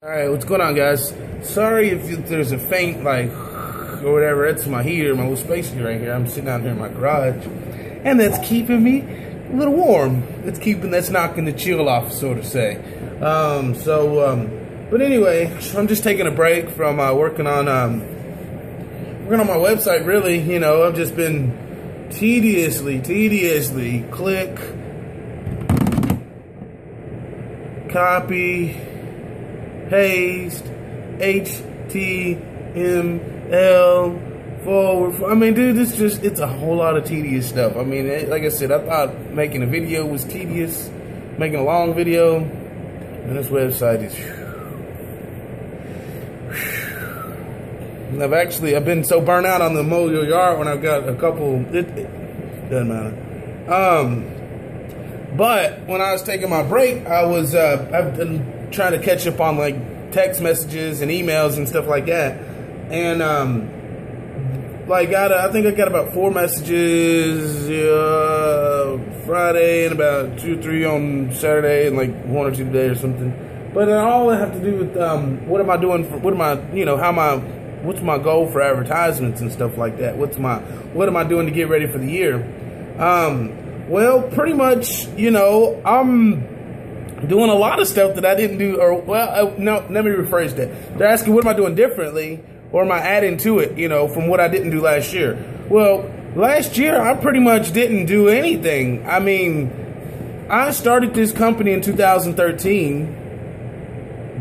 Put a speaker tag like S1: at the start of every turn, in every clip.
S1: Alright, what's going on, guys? Sorry if there's a faint, like, or whatever. That's my heater, my little space heater right here. I'm sitting out here in my garage, and that's keeping me a little warm. That's knocking the chill off, so to say. But anyway, I'm just taking a break from working on my website, really. You know, I've just been tediously click, copy, paste, HTML, forward. I mean, dude, it's a whole lot of tedious stuff. I mean, like I said, I thought making a video was tedious, making a long video, and this website is, and I've been so burnt out on the mow your yard when I've got a couple, it doesn't matter. But when I was taking my break, I've been trying to catch up on like text messages and emails and stuff like that, and I think I got about 4 messages Friday and about 2 or 3 on Saturday and like 1 or 2 today or something. But all I have to do with what am I doing for, what's my goal for advertisements and stuff like that? What am I doing to get ready for the year? Well, pretty much, you know, I'm doing a lot of stuff that I didn't do, no, let me rephrase that. They're asking, what am I doing differently, or am I adding to it, you know, from what I didn't do last year? Well, last year, I pretty much didn't do anything. I mean, I started this company in 2013,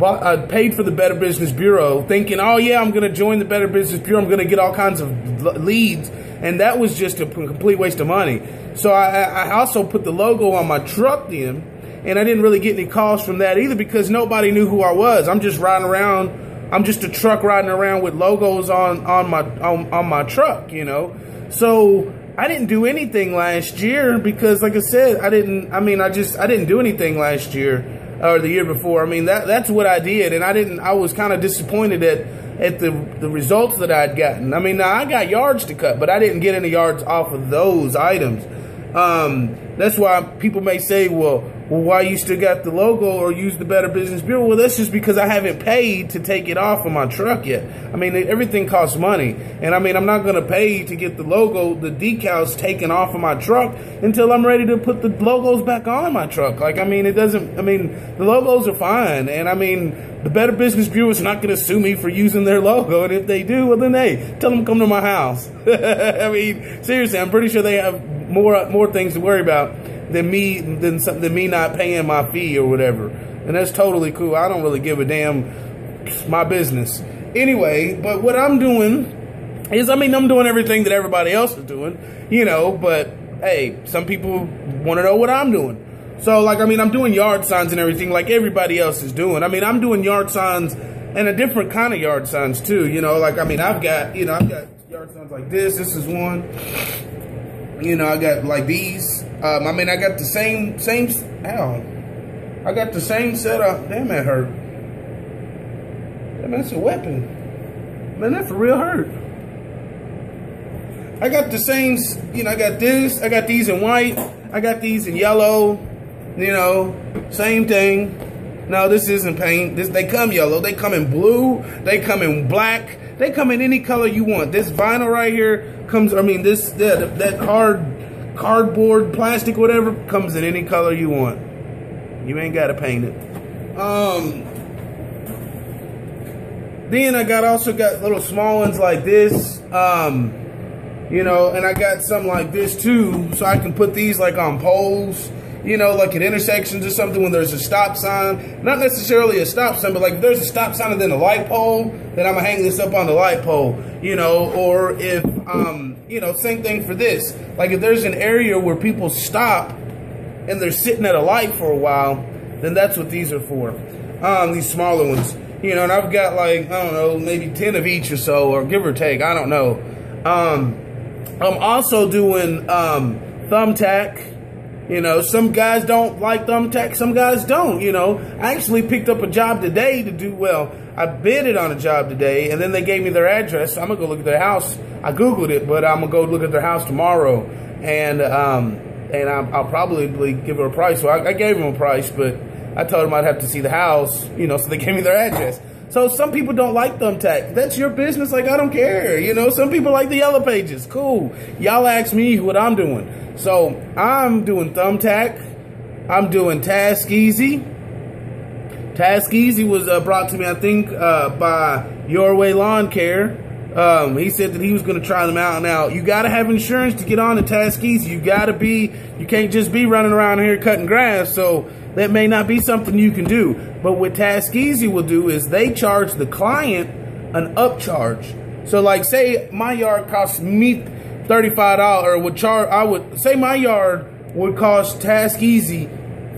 S1: I paid for the Better Business Bureau, thinking, oh yeah, I'm going to join the Better Business Bureau, I'm going to get all kinds of leads, and that was just a complete waste of money. So I also put the logo on my truck then, and I didn't really get any calls from that either because nobody knew who I was. I'm just riding around. I'm just a truck riding around with logos on my truck, you know. So I didn't do anything last year because, like I said, I didn't do anything last year or the year before. I mean, that's what I did, and I was kind of disappointed at the results that I'd gotten. I mean, now I got yards to cut, but I didn't get any yards off of those items. That's why people may say, well, why you still got the logo or use the Better Business Bureau? Well, that's just because I haven't paid to take it off of my truck yet. I mean, everything costs money. And I mean, I'm not going to pay to get the logo, the decals taken off of my truck until I'm ready to put the logos back on my truck. Like, I mean, the logos are fine. And I mean, the Better Business Bureau is not going to sue me for using their logo. And if they do, well, then, hey, tell them to come to my house. I mean, seriously, I'm pretty sure they have more things to worry about than me not paying my fee or whatever, and that's totally cool. I don't really give a damn. It's my business anyway. But what I'm doing is, I'm doing everything that everybody else is doing, you know. But hey, some people want to know what I'm doing. So like, I'm doing yard signs and everything like everybody else is doing. I'm doing yard signs and a different kind of yard signs too. You know, like I've got yard signs like this. This is one. You know, I got like these. I got the same. Ow! I got the same setup. Damn, that hurt. Damn, that's a weapon. Man, that for real hurt. I got the same. You know, I got this. I got these in white. I got these in yellow. You know, same thing. No, this isn't paint. They come yellow. They come in blue. They come in black. They come in any color you want. This vinyl right here comes, that hard cardboard, plastic, whatever, comes in any color you want. You ain't got to paint it. Then I also got little small ones like this, you know, and I got some like this too, so I can put these like on poles. You know, like at intersections or something when there's a stop sign. Not necessarily a stop sign, but like if there's a stop sign and then a light pole, then I'm going to hang this up on the light pole. You know, or if, you know, same thing for this. Like if there's an area where people stop and they're sitting at a light for a while, then that's what these are for. These smaller ones. You know, and I've got like, I don't know, maybe 10 of each or so, or give or take. I don't know. I'm also doing thumbtack. You know, some guys don't like thumbtack, some guys don't, you know. I actually picked up a job today to do, I bidded on a job today, and then they gave me their address. So I'm going to go look at their house. I Googled it, but I'm going to go look at their house tomorrow. And I'll probably give her a price. So I gave them a price, but I told them I'd have to see the house, you know, so they gave me their address. So some people don't like Thumbtack. That's your business. Like, I don't care. You know, some people like the Yellow Pages. Cool. Y'all ask me what I'm doing. So I'm doing Thumbtack. I'm doing TaskEasy. TaskEasy was brought to me, I think, by Your Way Lawn Care. He said that he was going to try them out. Now, you got to have insurance to get on to TaskEasy. You can't just be running around here cutting grass. So that may not be something you can do. But what TaskEasy will do is they charge the client an upcharge. So like, say my yard costs me $35, I would say my yard would cost TaskEasy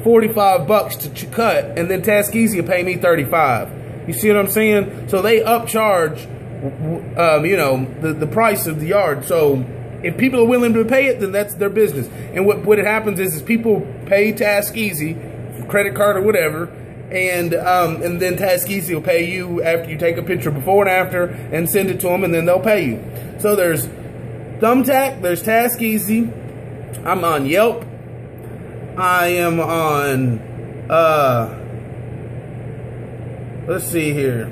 S1: $45 to cut, and then TaskEasy will pay me $35. You see what I'm saying? So they upcharge, you know, the price of the yard. So if people are willing to pay it, then that's their business. And what happens is people pay TaskEasy, credit card or whatever, and then TaskEasy will pay you after you take a picture before and after and send it to them, and then they'll pay you. So there's Thumbtack, there's TaskEasy. I'm on Yelp. I am on, let's see here.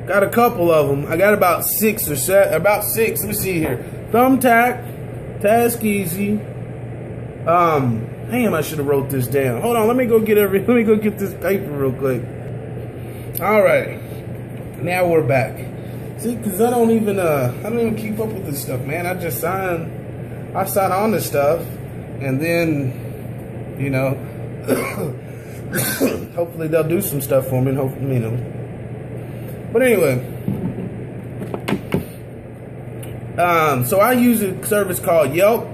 S1: Got a couple of them. I got about 6 or 7, about 6. Let me see here. Thumbtack, TaskEasy. Damn, I should have wrote this down. Hold on, let me go get this paper real quick. All right, now we're back. See, because I don't even keep up with this stuff, man. I just sign on to stuff, and then, you know, hopefully they'll do some stuff for me, and hopefully, you know. But anyway, so I use a service called Yelp,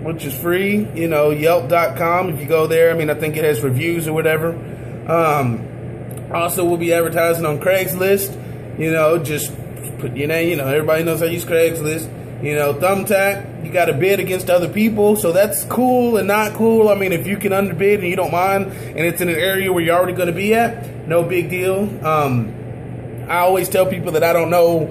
S1: which is free, you know, Yelp.com. If you go there, I mean, I think it has reviews or whatever. Also, we'll be advertising on Craigslist. You know, just put your name. You know, everybody knows I use Craigslist. You know, Thumbtack, you got to bid against other people, so that's cool and not cool. I mean, if you can underbid and you don't mind, and it's in an area where you're already going to be at, no big deal. I always tell people that I don't know,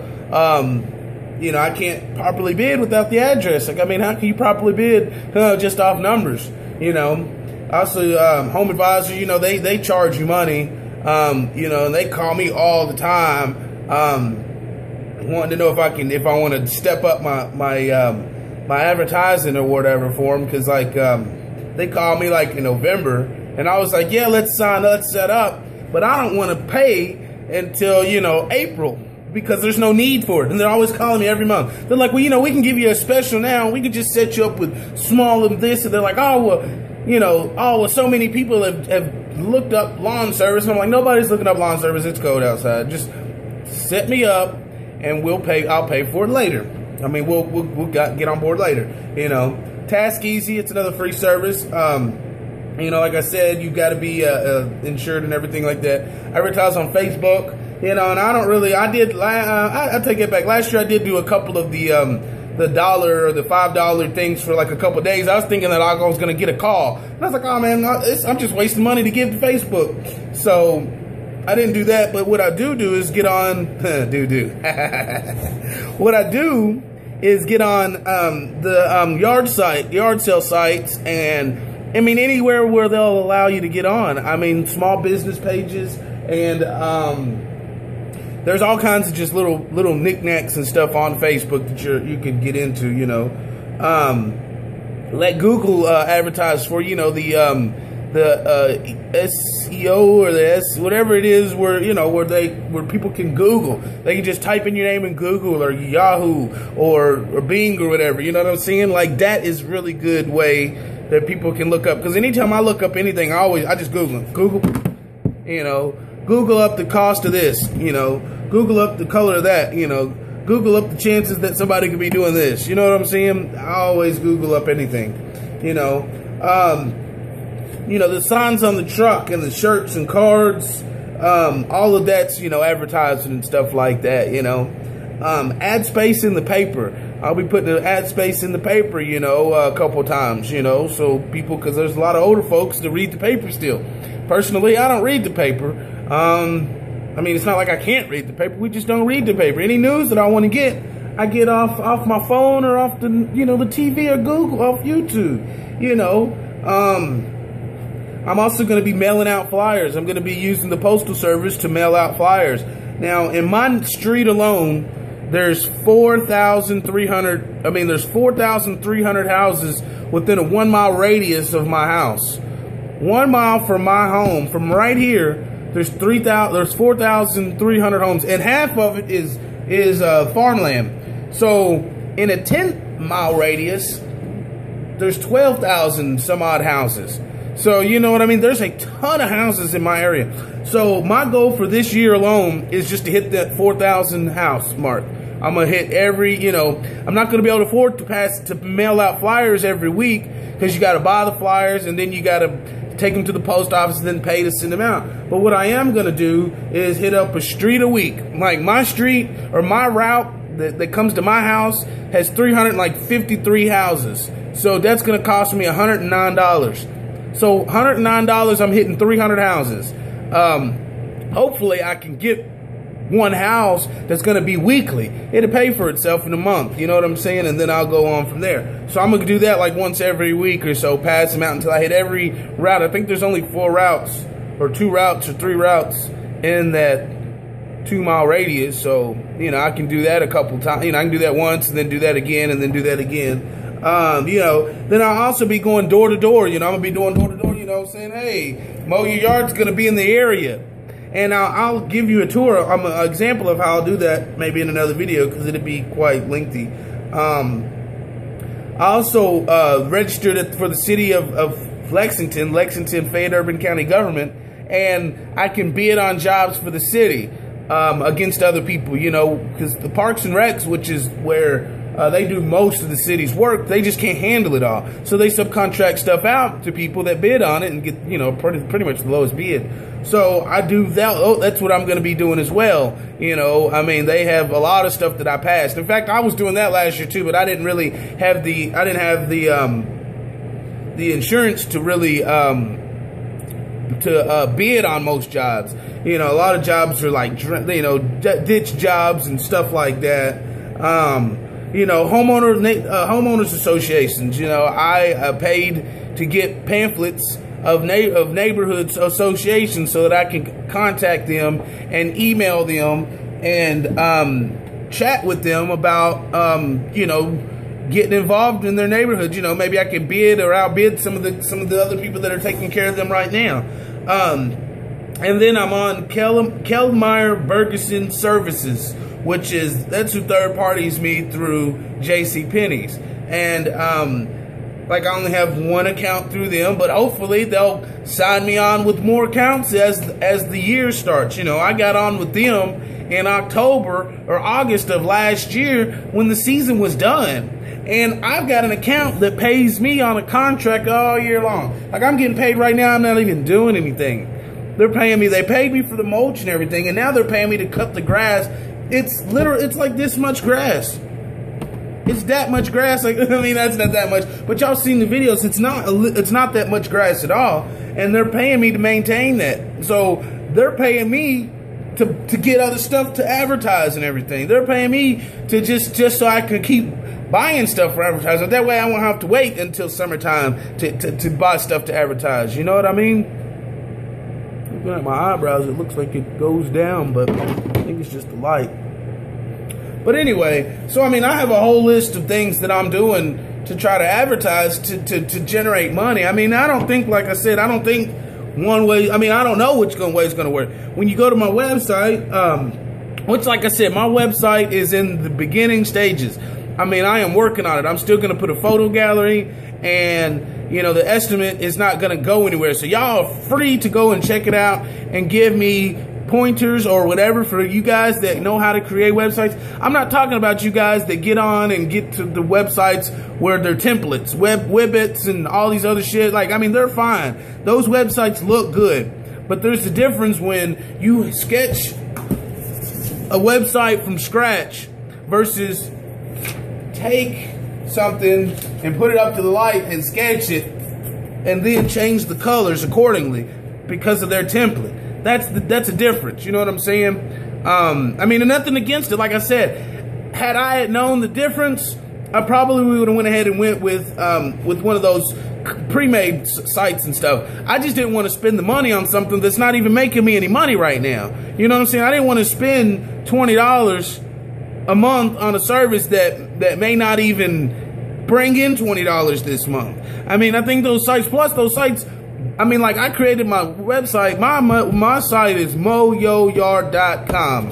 S1: you know, I can't properly bid without the address. Like, I mean, how can you properly bid just off numbers, you know? Also, Home Advisor, you know, they charge you money, you know, and they call me all the time, wanting to know if I want to step up my advertising or whatever for them. Cause like, they called me like in November, and I was like, yeah, let's set up, but I don't want to pay until, you know, April, because there's no need for it. And they're always calling me every month. They're like, well, you know, we can give you a special now. We can just set you up with small of this. And they're like, oh, well, you know, oh, well, so many people have looked up lawn service. And I'm like, nobody's looking up lawn service. It's cold outside. Just set me up, and I'll pay for it later. I mean, we'll get on board later. You know, TaskEasy, it's another free service. You know, like I said, you got to be insured and everything like that. I advertise on Facebook, you know, and I take it back. Last year I did do a couple of the $1 or the $5 things for like a couple of days. I was thinking that I was going to get a call. And I was like, oh man, I'm just wasting money to give to Facebook. So I didn't do that. But what I do is get on, what I do is get on the yard sale sites, and I mean, anywhere where they'll allow you to get on. I mean, small business pages, and there's all kinds of just little knickknacks and stuff on Facebook that you can get into, you know. Let Google advertise for, you know, the SEO or the whatever it is, where, you know, where people can Google. They can just type in your name in Google or Yahoo or Bing or whatever. You know what I'm saying? Like, that is really good way that people can look up. Because anytime I look up anything, I just Google, you know, Google up the cost of this, you know, Google up the color of that, you know, Google up the chances that somebody could be doing this. You know what I'm saying? I always Google up anything, you know. You know, the signs on the truck and the shirts and cards, all of that's, you know, advertising and stuff like that, you know. Ad space in the paper. I'll be putting the ad space in the paper, you know, a couple times, you know, so people, because there's a lot of older folks that read the paper still. Personally, I don't read the paper. I mean, it's not like I can't read the paper. We just don't read the paper. Any news that I want to get, I get off my phone or off the, you know, the TV or Google, off YouTube, you know. I'm also going to be mailing out flyers. I'm going to be using the postal service to mail out flyers. Now, in my street alone, there's 4,300. I mean, there's 4,300 houses within a 1 mile radius of my house. 1 mile from my home, from right here, there's 4,300 homes, and half of it is farmland. So in a 10-mile radius, there's 12,000 some odd houses. So you know what I mean? There's a ton of houses in my area. So my goal for this year alone is just to hit that 4,000 house mark. I'm gonna hit every, you know, I'm not gonna be able to afford to mail out flyers every week, because you gotta buy the flyers and then you gotta take them to the post office and then pay to send them out. But what I am gonna do is hit up a street a week. Like my street or my route that comes to my house has 353 houses. So that's gonna cost me $109. So $109, I'm hitting 300 houses. Hopefully I can get one house that's going to be weekly. It'll pay for itself in a month, you know what I'm saying? And then I'll go on from there. So I'm going to do that like once every week or so, pass them out until I hit every route. I think there's only 4 routes or 2 routes or 3 routes in that 2 mile radius. So, you know, I can do that a couple times. You know, I can do that once and then do that again and then do that again. You know, then I'll also be going door to door. You know, I'm going to be doing door to door, you know, saying, hey, Mow Your Yard's going to be in the area. And I'll give you a tour, an example of how I'll do that maybe in another video, because it'll be quite lengthy. I also registered for the city of Lexington Fayette Urban County Government, and I can bid on jobs for the city against other people, you know, because the Parks and Recs, which is where they do most of the city's work, they just can't handle it all. So they subcontract stuff out to people that bid on it and get, you know, pretty much the lowest bid. So I do that. Oh, that's what I'm going to be doing as well. You know, I mean, they have a lot of stuff that I passed. In fact, I was doing that last year too, but I didn't really have the insurance to really bid on most jobs. You know, a lot of jobs are like, you know, ditch jobs and stuff like that. You know, homeowners associations. You know, I paid to get pamphlets of neighborhood associations so that I can contact them and email them and chat with them about you know, getting involved in their neighborhood. You know, maybe I can bid or outbid some of the other people that are taking care of them right now. And then I'm on Kellmeyer Bergeson Services, which is, that's who third parties me through JCPenney's. And like I only have one account through them, but hopefully they'll sign me on with more accounts as the year starts. You know, I got on with them in October or August of last year when the season was done. And I've got an account that pays me on a contract all year long. Like I'm getting paid right now, I'm not even doing anything. They're paying me, they paid me for the mulch and everything, and now they're paying me to cut the grass. It's literally, it's like this much grass. It's that much grass. Like, I mean, that's not that much, but y'all seen the videos. It's not that much grass at all, and they're paying me to maintain that. So they're paying me to get other stuff to advertise and everything. They're paying me to just so I can keep buying stuff for advertising. That way I won't have to wait until summertime to buy stuff to advertise. You know what I mean? Looking at my eyebrows, it looks like it goes down, but I think it's just the light. But anyway, so I mean, I have a whole list of things that I'm doing to try to advertise to generate money. I mean, I don't think, like I said, I don't think one way, I mean, I don't know which way it's going to work. When you go to my website, which, like I said, my website is in the beginning stages. I mean, I am working on it. I'm still going to put a photo gallery, and you know, the estimate is not going to go anywhere. So y'all are free to go and check it out and give me pointers or whatever for you guys that know how to create websites. I'm not talking about you guys that get on and get to the websites where they're templates, Webbits and all these other shit. Like, I mean, they're fine. Those websites look good. But there's a difference when you sketch a website from scratch versus take something and put it up to the light and sketch it and then change the colors accordingly because of their template. That's a difference. You know what I'm saying? I mean, nothing against it. Like I said, had I known the difference, I probably would have went ahead and went with one of those pre-made sites and stuff. I just didn't want to spend the money on something that's not even making me any money right now. You know what I'm saying? I didn't want to spend $20 a month on a service that may not even bring in $20 this month. I mean, I think those sites, plus those sites, I mean, like, I created my website. My site is moyoyard.com.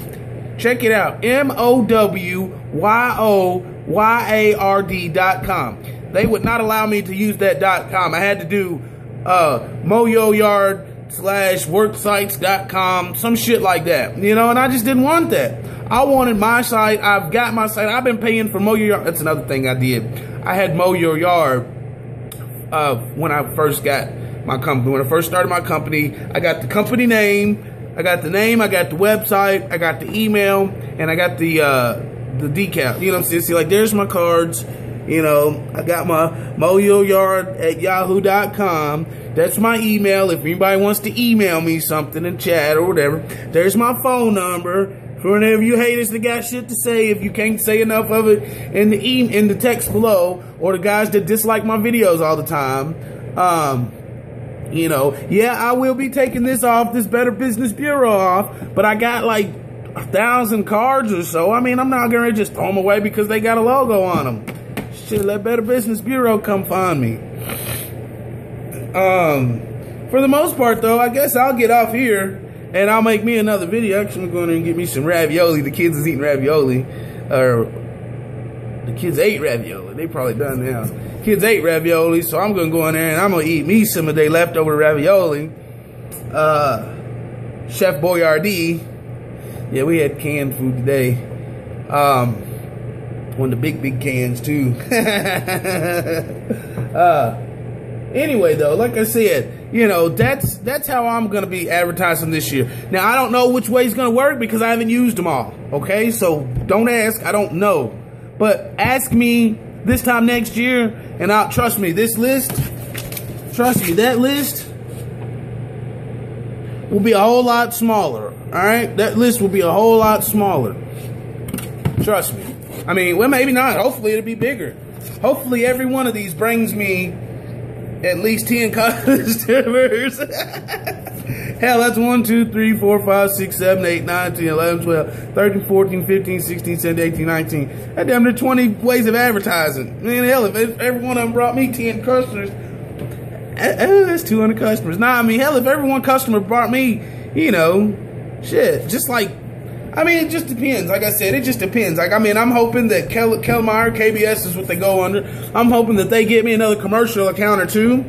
S1: Check it out. MOWYOYARD.com. They would not allow me to use that .com. I had to do moyoyard/worksites.com, some shit like that. You know, and I just didn't want that. I wanted my site. I've got my site. I've been paying for Mow Your Yard. That's another thing I did. I had Mow Your Yard when I first got my company. When I first started my company, I got the company name. I got the name. I got the website. I got the email, and I got the decal. You know what I'm saying? See, like, there's my cards. You know, I got my moyoyard@yahoo.com. That's my email. If anybody wants to email me something in chat or whatever, there's my phone number. For whenever you haters that got shit to say, if you can't say enough of it in the text below, or the guys that dislike my videos all the time, you know, yeah, I will be taking this Better Business Bureau off, but I got like 1,000 cards or so. I mean, I'm not gonna just throw them away because they got a logo on them. Shit, let Better Business Bureau come find me. For the most part, though, I guess I'll get off here and I'll make me another video. Actually, I'm going to get me some ravioli. The kids is eating ravioli. Or the kids ate ravioli. They probably done now. Kids ate ravioli, so I'm going to go in there and I'm going to eat me some of their leftover ravioli. Chef Boyardee. Yeah, we had canned food today. One of the big cans too. Anyway, though, like I said, you know, that's how I'm gonna be advertising this year. Now, I don't know which way it's gonna work because I haven't used them all. Okay, so don't ask. I don't know, but ask me this time next year, and I'll trust me. This list, trust me, that list will be a whole lot smaller. All right, that list will be a whole lot smaller. Trust me. I mean, well, maybe not. Hopefully, it'll be bigger. Hopefully, every one of these brings me at least 10 customers. Hell, that's 1, 2, 3, 4, 5, 6, 7, 8, 9, 10, 11, 12, 13, 14, 15, 16, 17, 18, 19. That damn near 20 ways of advertising. Man, hell, if every one of them brought me 10 customers, that's 200 customers. Nah, I mean, hell, if every one customer brought me, you know, shit, just like, I mean, it just depends. Like I said, it just depends. Like, I mean, I'm hoping that Kellmeyer, KBS is what they go under. I'm hoping that they get me another commercial account or two.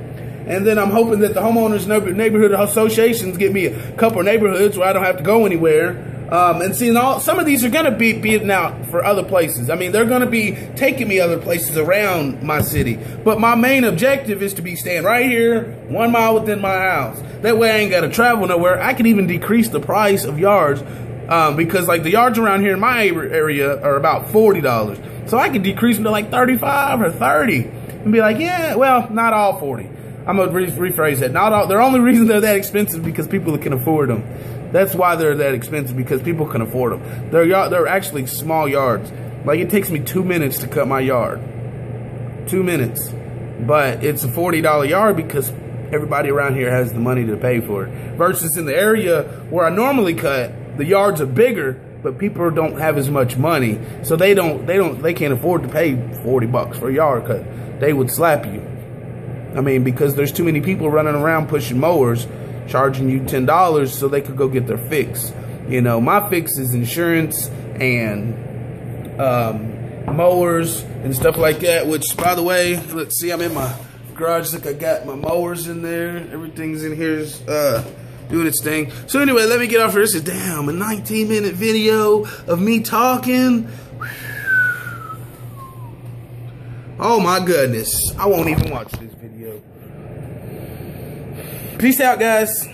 S1: And then I'm hoping that the homeowners neighborhood associations get me a couple of neighborhoods where I don't have to go anywhere. And seeing some of these are going to be beaten out for other places. I mean, they're going to be taking me other places around my city. But my main objective is to be staying right here, 1 mile within my house. That way I ain't got to travel nowhere. I can even decrease the price of yards. Because like the yards around here in my area are about $40. So I could decrease them to like 35 or 30 and be like, yeah, well, not all 40. I'm going to rephrase that. Not all. The only reason they're that expensive because people can afford them. That's why they're that expensive, because people can afford them. They're actually small yards. Like, it takes me 2 minutes to cut my yard. 2 minutes. But it's a $40 yard because everybody around here has the money to pay for it. Versus in the area where I normally cut, the yards are bigger, but people don't have as much money, so they can't afford to pay $40 for a yard cut. They would slap you. I mean, because there's too many people running around pushing mowers, charging you $10 so they could go get their fix. You know, my fix is insurance and mowers and stuff like that. Which, by the way, let's see, I'm in my garage. Look, I got my mowers in there. Everything's in here. Doing its thing. So anyway, let me get off here. This is damn a 19-minute video of me talking. Oh my goodness. I won't even watch this video. Peace out, guys.